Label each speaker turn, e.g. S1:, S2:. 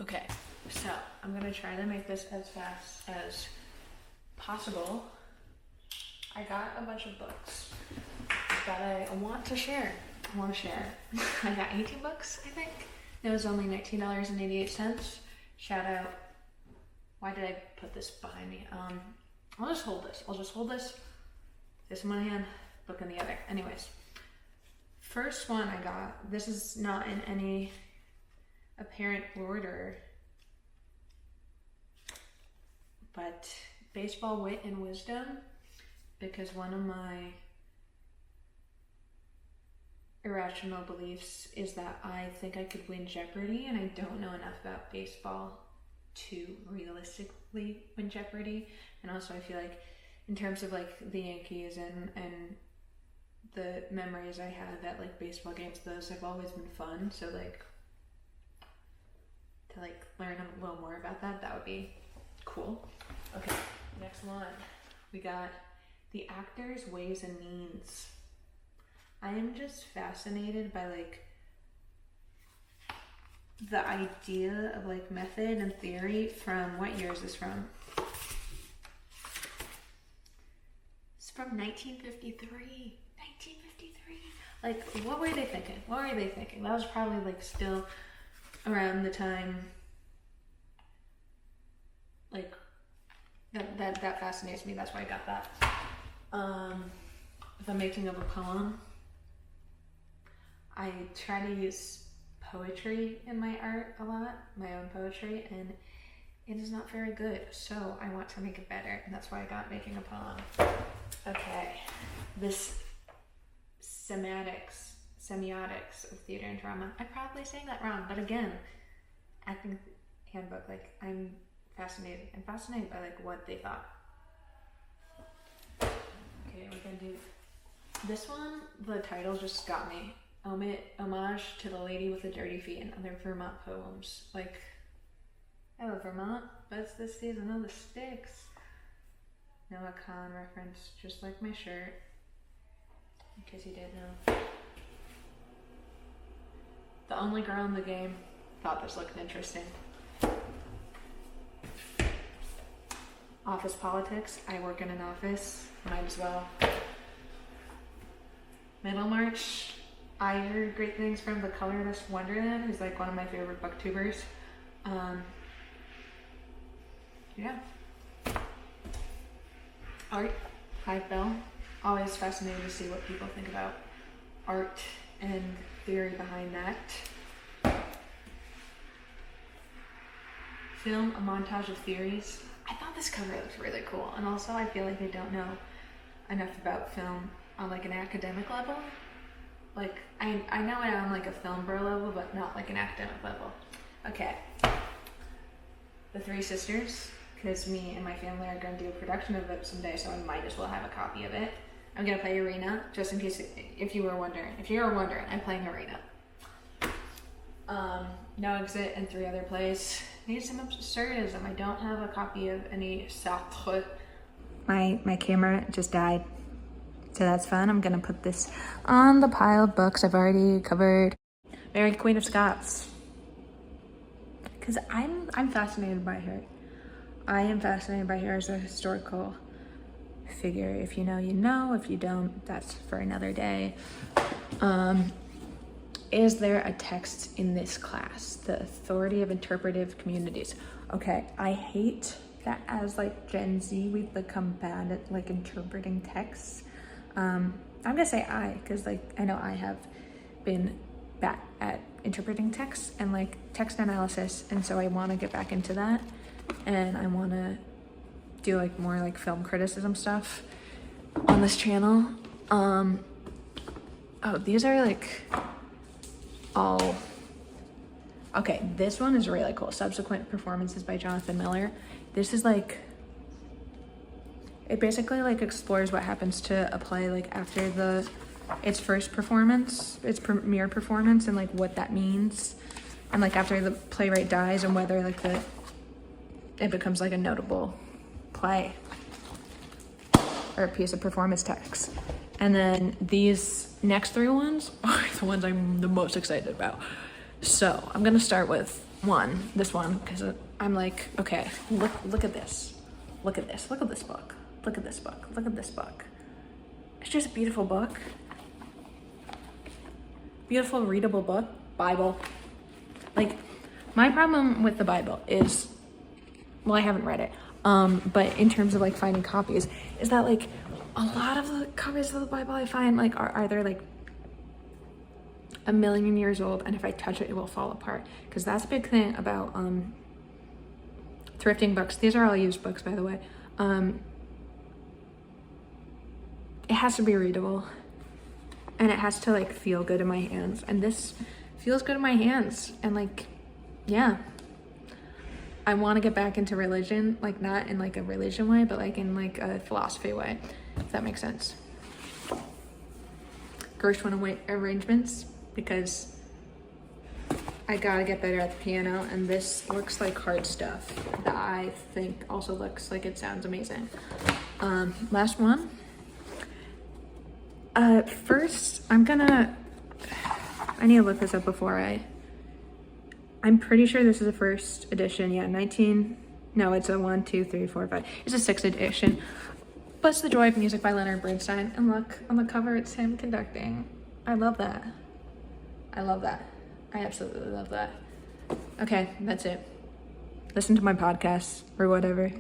S1: Okay, so I'm gonna try to make this as fast as possible. I got a bunch of books that I want to share. I got 18 books, I think. It was only $19.88. Shout out. Why did I put this behind me? I'll just hold this. This in one hand, book in the other. Anyways, first one I got, this is not in any apparent order, but Baseball, Wit, and Wisdom, because one of my irrational beliefs is that I think I could win Jeopardy, and I don't know enough about baseball to realistically win Jeopardy. And also I feel like in terms of like the Yankees and the memories I have at like baseball games, those have always been fun. So like to like learn a little more about that would be cool. Okay, next one. We got The Actor's Ways and Means. I am just fascinated by like the idea of like method and theory from, what year is this from? It's from 1953. Like, what were they thinking? That was probably like still around the time, like that fascinates me. That's why I got that. The making of a poem. I try to use poetry in my art a lot, my own poetry, and it is not very good. So I want to make it better, and that's why I got making a poem. Okay, this semiotics of theater and drama. I'm probably saying that wrong, but again, acting handbook. Like I'm fascinated by like what they thought. Okay, we're gonna do this one. The title just got me. Homage to the Lady with the Dirty Feet and Other Vermont Poems. Like, I love Vermont, but it's this season of the sticks. Noah Kahn reference, just like my shirt. In case you didn't know. The Only Girl in the Game. Thought this looked interesting. Office politics. I work in an office. Might as well. Middlemarch. I heard great things from The Colorless Wonderland, who's like one of my favorite booktubers. Yeah. Art, Clive Bell. Always fascinated to see what people think about art and theory behind that. Film, A Montage of Theories. I thought this cover looked really cool, and also I feel like they don't know enough about film on like an academic level. Like, I know it on like a film bro level, but not like an academic level. Okay. The Three Sisters, because me and my family are going to do a production of it someday, so I might as well have a copy of it. I'm going to play Arena, just in case, if you were wondering. I'm playing Arena. No Exit and 3 other plays. Need some absurdism. I don't have a copy of any Sartre. My camera just died. So that's fun. I'm gonna put this on the pile of books I've already covered. Mary, Queen of Scots. Because I'm fascinated by her. I am fascinated by her as a historical figure. If you know, you know. If you don't, that's for another day. Is there a text in this class? The authority of interpretive communities. Okay, I hate that as like Gen Z, we've become bad at like interpreting texts. I'm gonna say because like I know I have been bad at interpreting text and like text analysis, and so I want to get back into that, and I want to do like more like film criticism stuff on this channel. Oh, these are like all okay. This one is really cool. Subsequent Performances by Jonathan Miller. This is like, it basically like explores what happens to a play like after its first performance, its premiere performance, and like what that means, and like after the playwright dies, and whether like it becomes like a notable play or a piece of performance text. And then these next 3 ones are the ones I'm the most excited about. So I'm gonna start with this one, because I'm like, okay, look at this. Look at this. Look at this book. Look at this book. Look at this book. It's just a beautiful book. Beautiful, readable book. Bible. Like, my problem with the Bible is, well, I haven't read it, but in terms of like finding copies, is that like a lot of the copies of the Bible I find like are either like a million years old, and if I touch it, it will fall apart. Because that's a big thing about thrifting books. These are all used books, by the way. It has to be readable, and it has to like feel good in my hands, and this feels good in my hands. And like, yeah, I want to get back into religion, like not in like a religion way, but like in like a philosophy way, if that makes sense. Gershwin arrangements, because I gotta get better at the piano, and this looks like hard stuff that I think also looks like it sounds amazing. Last one. First, I need to look this up before I'm pretty sure this is a first edition. Yeah, it's a 1, 2, 3, 4, 5. It's a 6th edition. Bless the Joy of Music by Leonard Bernstein. And look, on the cover, it's him conducting. I love that. I love that. I absolutely love that. Okay, that's it. Listen to my podcast or whatever.